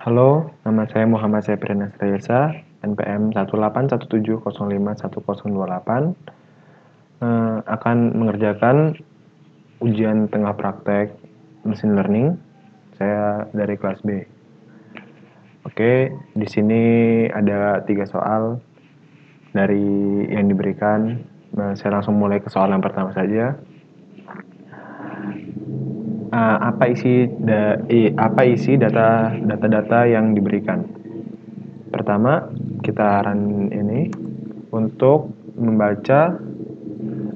Halo, nama saya Muhammad Septrian Nasrayesa, NPM 18170510128, akan mengerjakan ujian tengah praktek mesin learning. Saya dari kelas B. Oke, di sini ada 3 soal dari yang diberikan. Saya langsung mulai ke soal yang pertama saja. Apa isi data-data yang diberikan? Pertama, kita run ini untuk membaca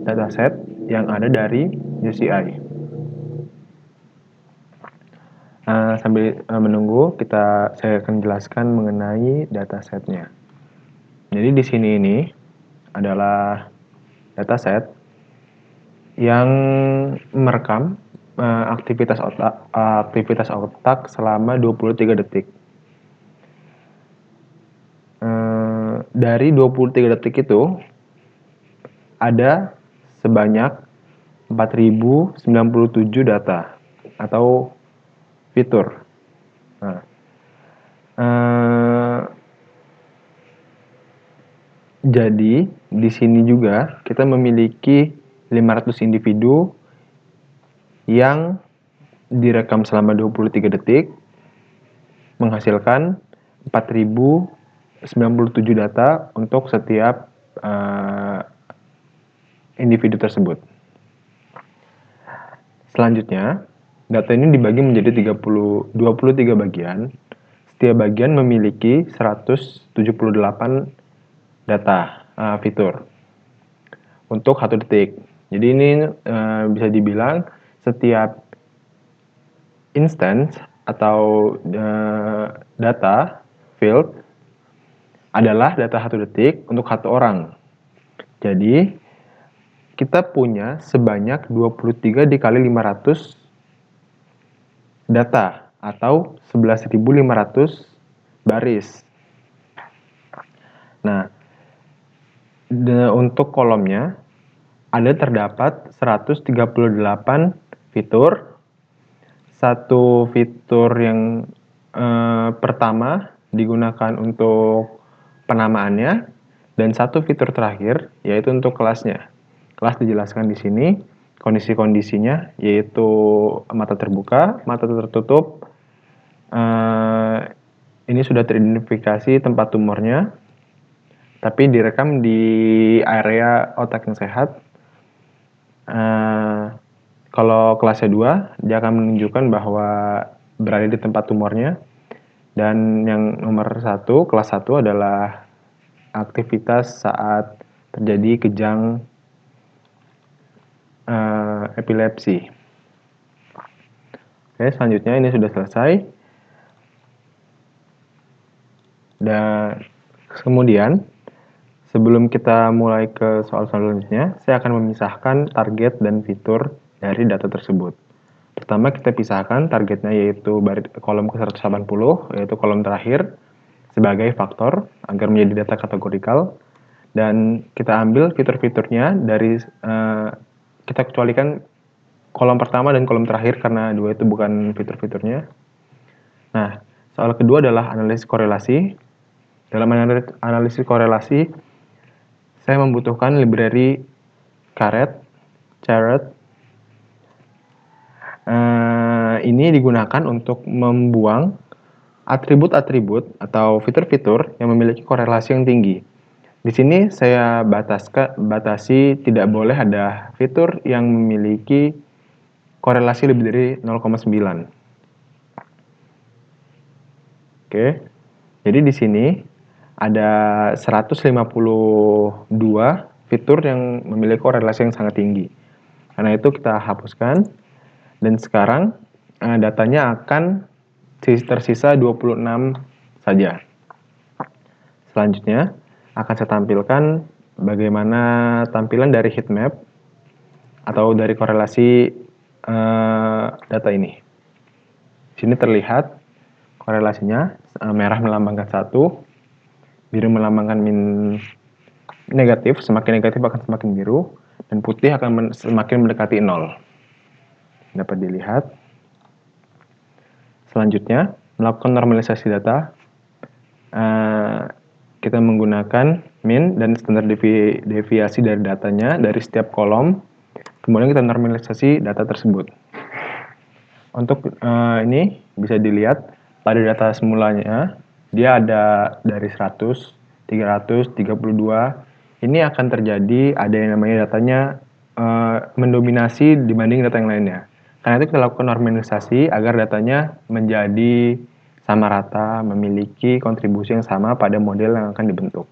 dataset yang ada dari UCI. Sambil menunggu, saya akan jelaskan mengenai datasetnya. Jadi di sini ini adalah dataset yang merekam aktivitas otak selama 23 detik. Dari 23 detik itu ada sebanyak 4097 data atau fitur. Nah, jadi di sini juga kita memiliki 500 individu yang direkam selama 23 detik menghasilkan 4097 data untuk setiap individu tersebut. Selanjutnya, data ini dibagi menjadi 23 bagian. Setiap bagian memiliki 178 data fitur untuk 1 detik. Jadi ini bisa dibilang setiap instance atau data field adalah data 1 detik untuk 1 orang. Jadi kita punya sebanyak 23 dikali 500 data atau 11.500 baris. Nah, untuk kolomnya terdapat 138 fitur. Satu fitur yang pertama digunakan untuk penamaannya dan satu fitur terakhir yaitu untuk kelasnya. Kelas dijelaskan di sini, kondisi-kondisinya yaitu mata terbuka, mata tertutup. Ini sudah teridentifikasi tempat tumornya, tapi direkam di area otak yang sehat. Kalau kelasnya 2, dia akan menunjukkan bahwa berada di tempat tumornya. Dan yang nomor 1, kelas 1 adalah aktivitas saat terjadi kejang epilepsi. Oke, selanjutnya ini sudah selesai. Dan kemudian, sebelum kita mulai ke soal selanjutnya, saya akan memisahkan target dan fitur dari data tersebut. Pertama kita pisahkan targetnya yaitu kolom ke-180, yaitu kolom terakhir, sebagai faktor agar menjadi data kategorikal. Dan kita ambil fitur-fiturnya dari, kita kecualikan kolom pertama dan kolom terakhir karena dua itu bukan fitur-fiturnya. Nah, soal kedua adalah analisis korelasi. Dalam analisis korelasi, saya membutuhkan library caret. Ini digunakan untuk membuang atribut-atribut atau fitur-fitur yang memiliki korelasi yang tinggi. Di sini saya batasi tidak boleh ada fitur yang memiliki korelasi lebih dari 0,9. Oke. Jadi di sini ada 152 fitur yang memiliki korelasi yang sangat tinggi. Karena itu kita hapuskan dan sekarang datanya akan tersisa 26 saja. Selanjutnya akan saya tampilkan bagaimana tampilan dari heat map atau dari korelasi data ini. Di sini terlihat korelasinya, merah melambangkan 1, biru melambangkan negatif, semakin negatif akan semakin biru, dan putih akan semakin mendekati 0. Dapat dilihat. Selanjutnya, melakukan normalisasi data, kita menggunakan mean dan standar deviasi dari datanya dari setiap kolom. Kemudian kita normalisasi data tersebut. Untuk ini bisa dilihat pada data semulanya dia ada dari 100, 300, 32. Ini akan terjadi ada yang namanya datanya mendominasi dibanding data yang lainnya. Karena itu kita lakukan normalisasi agar datanya menjadi sama rata, memiliki kontribusi yang sama pada model yang akan dibentuk.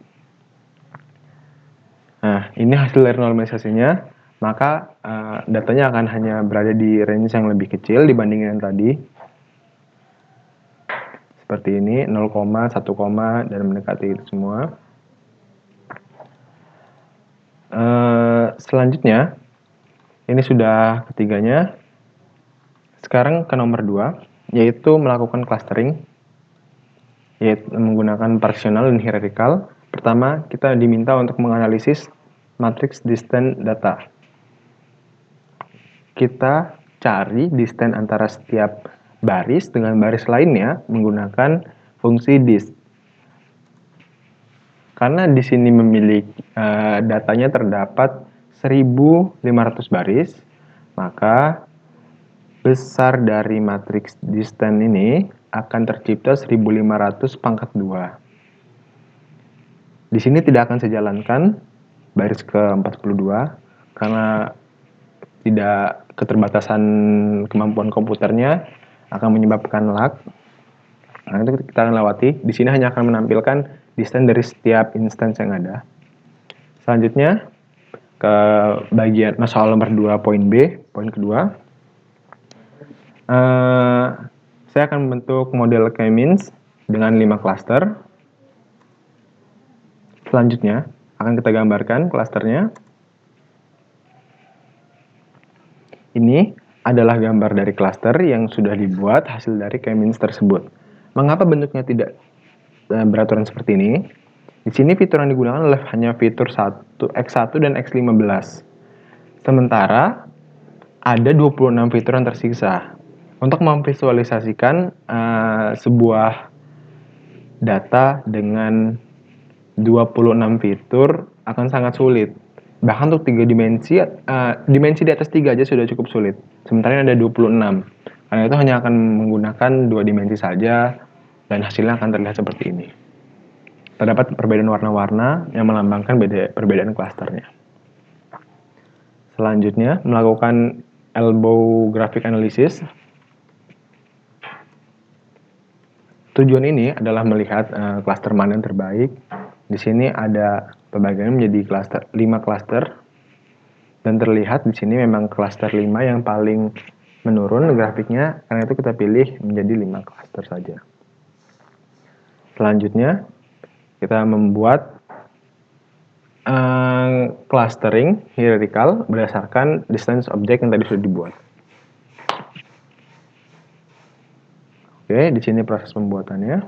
Nah, ini hasil dari normalisasinya, maka datanya akan hanya berada di range yang lebih kecil dibandingin yang tadi. Seperti ini, 0, 1, dan mendekati itu semua. Selanjutnya, ini sudah ketiganya. Sekarang ke nomor 2, yaitu melakukan clustering, yaitu menggunakan partitional dan hierarchical. Pertama, kita diminta untuk menganalisis matrix distance data. Kita cari distance antara setiap baris dengan baris lainnya menggunakan fungsi dist. Karena di sini memiliki datanya terdapat 1500 baris, maka besar dari matriks distance ini akan tercipta 1500 pangkat 2. Di sini tidak akan saya jalankan baris ke-42 karena tidak keterbatasan kemampuan komputernya akan menyebabkan lag. Nah, itu kita akan lewati. Di sini hanya akan menampilkan distance dari setiap instance yang ada. Selanjutnya ke bagian soal nomor 2 poin B, poin kedua. Saya akan membentuk model K-means dengan 5 cluster. Selanjutnya akan kita gambarkan klasternya. Ini adalah gambar dari klaster yang sudah dibuat hasil dari K-means tersebut. Mengapa bentuknya tidak beraturan seperti ini? Di sini fitur yang digunakan adalah hanya fitur X1 dan X15. Sementara ada 26 fitur yang tersisa. Untuk memvisualisasikan sebuah data dengan 26 fitur akan sangat sulit. Bahkan untuk 3 dimensi, dimensi di atas 3 aja sudah cukup sulit. Sementara ini ada 26. Karena itu hanya akan menggunakan 2 dimensi saja dan hasilnya akan terlihat seperti ini. Terdapat perbedaan warna-warna yang melambangkan perbedaan klasternya. Selanjutnya, melakukan elbow graphic analysis. Tujuan ini adalah melihat klaster mana yang terbaik. Di sini ada pembagian menjadi 5 klaster. Dan terlihat di sini memang klaster 5 yang paling menurun grafiknya, karena itu kita pilih menjadi 5 klaster saja. Selanjutnya, kita membuat clustering hierarchical berdasarkan distance object yang tadi sudah dibuat. Oke, di sini proses pembuatannya.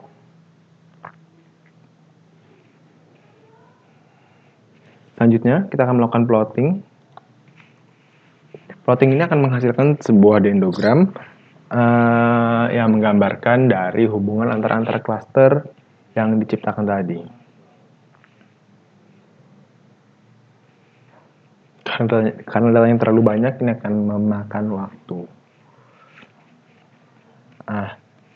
Selanjutnya, kita akan melakukan plotting. Plotting ini akan menghasilkan sebuah dendrogram yang menggambarkan dari hubungan antara klaster yang diciptakan tadi. Karena datanya terlalu banyak, ini akan memakan waktu.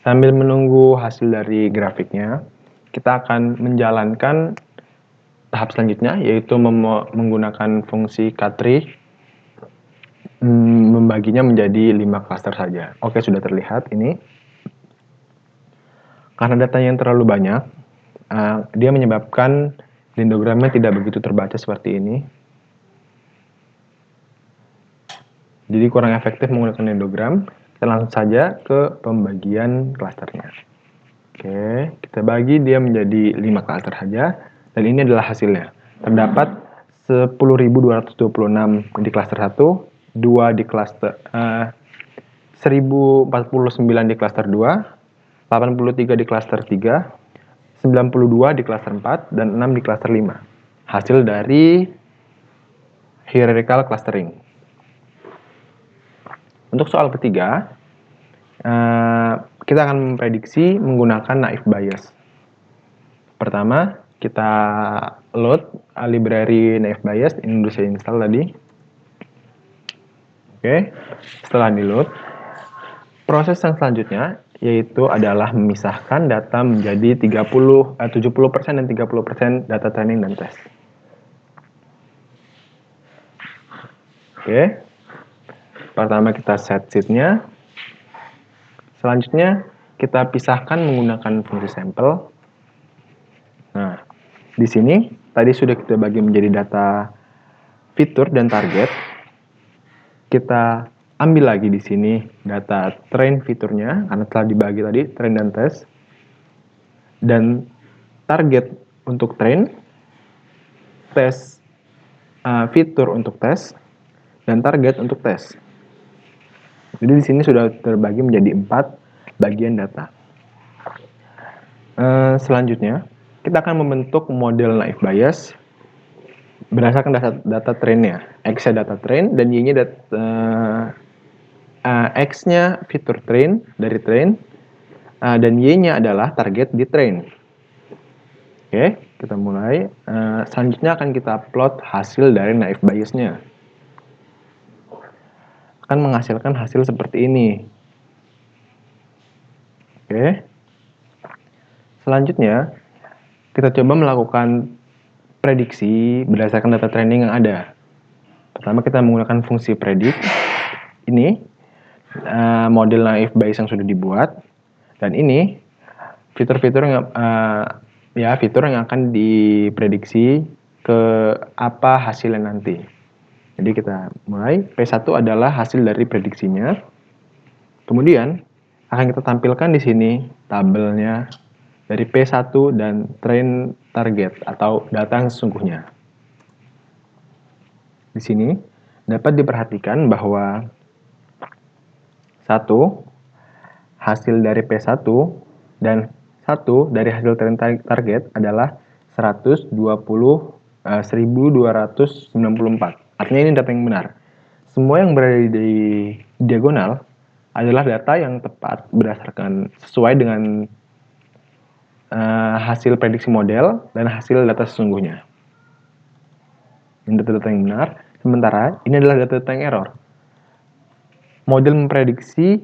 Sambil menunggu hasil dari grafiknya, kita akan menjalankan tahap selanjutnya, yaitu menggunakan fungsi K-tree, membaginya menjadi 5 klaster saja. Oke, sudah terlihat ini. Karena datanya yang terlalu banyak, dia menyebabkan dendrogramnya tidak begitu terbaca seperti ini. Jadi kurang efektif menggunakan dendrogram. Kita langsung saja ke pembagian klasternya. Oke, kita bagi dia menjadi 5 klaster saja. Dan ini adalah hasilnya. Terdapat 10.226 di klaster 1, 2 di klaster 1049 di klaster 2, 83 di klaster 3, 92 di klaster 4, dan 6 di klaster 5. Hasil dari hierarchical clustering. Untuk soal ketiga, kita akan memprediksi menggunakan naive Bayes. Pertama, kita load library naive Bayes, ini udah saya install tadi. Oke, setelah di load, proses yang selanjutnya yaitu adalah memisahkan data menjadi 70% dan 30% data training dan tes. Oke, pertama kita set seed-nya. Selanjutnya kita pisahkan menggunakan fungsi sampel. Nah, di sini tadi sudah kita bagi menjadi data fitur dan target. Kita ambil lagi di sini data train fiturnya karena telah dibagi tadi train dan tes. Dan target untuk train, tes fitur untuk tes, dan target untuk tes. Jadi di sini sudah terbagi menjadi 4 bagian data. Selanjutnya, kita akan membentuk model naive Bayes berdasarkan data trainnya. X-nya data train dan Y-nya X-nya fitur train dari train dan Y-nya adalah target di train. Oke, kita mulai. Selanjutnya akan kita plot hasil dari naive Bayes-nya. Akan menghasilkan hasil seperti ini. Oke. Selanjutnya, kita coba melakukan prediksi berdasarkan data training yang ada. Pertama kita menggunakan fungsi predict. Ini model naive Bayes yang sudah dibuat. Dan ini fitur-fitur yang akan diprediksi ke apa hasilnya nanti. Jadi kita mulai. P1 adalah hasil dari prediksinya. Kemudian akan kita tampilkan di sini tabelnya dari P1 dan train target atau data yang sesungguhnya. Di sini dapat diperhatikan bahwa 1 hasil dari P1 dan 1 dari hasil train target adalah 1294. Artinya ini data yang benar. Semua yang berada di diagonal adalah data yang tepat berdasarkan sesuai dengan hasil prediksi model dan hasil data sesungguhnya. Ini data-data yang benar. Sementara ini adalah data-data yang error. Model memprediksi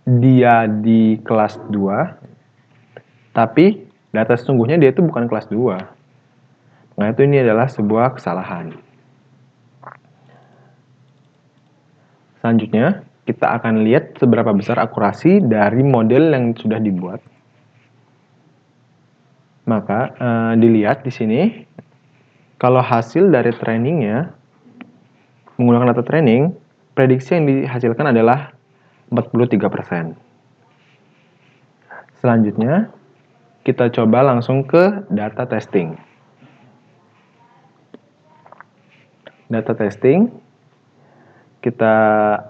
dia di kelas 2, tapi data sesungguhnya dia itu bukan kelas 2. Nah, itu ini adalah sebuah kesalahan. Selanjutnya, kita akan lihat seberapa besar akurasi dari model yang sudah dibuat. Maka dilihat di sini, kalau hasil dari trainingnya menggunakan data training, prediksi yang dihasilkan adalah 43%. Selanjutnya, kita coba langsung ke data testing. Data testing, kita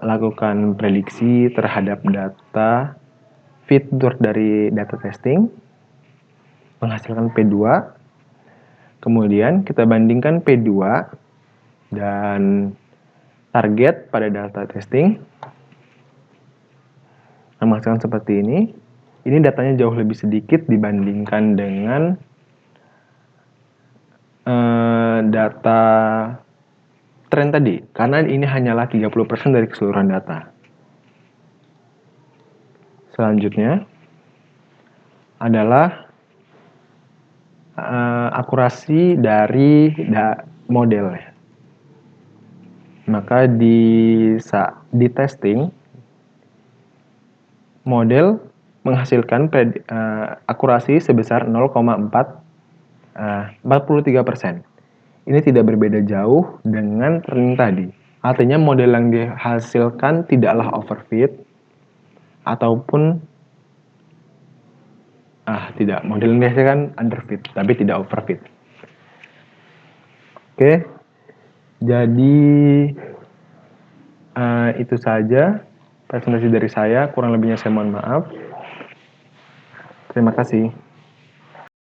lakukan prediksi terhadap data fitur dari data testing, menghasilkan P2. Kemudian kita bandingkan P2 dan target pada data testing, menghasilkan seperti ini. Ini datanya jauh lebih sedikit dibandingkan dengan data tren tadi, karena ini hanyalah 30% dari keseluruhan data. Selanjutnya adalah akurasi dari model. Maka di testing, model menghasilkan akurasi sebesar 43%. Ini tidak berbeda jauh dengan training tadi. Artinya model yang dihasilkan tidaklah overfit ataupun tidak, model yang dihasilkan underfit tapi tidak overfit. Oke, jadi itu saja presentasi dari saya, kurang lebihnya saya mohon maaf. Terima kasih.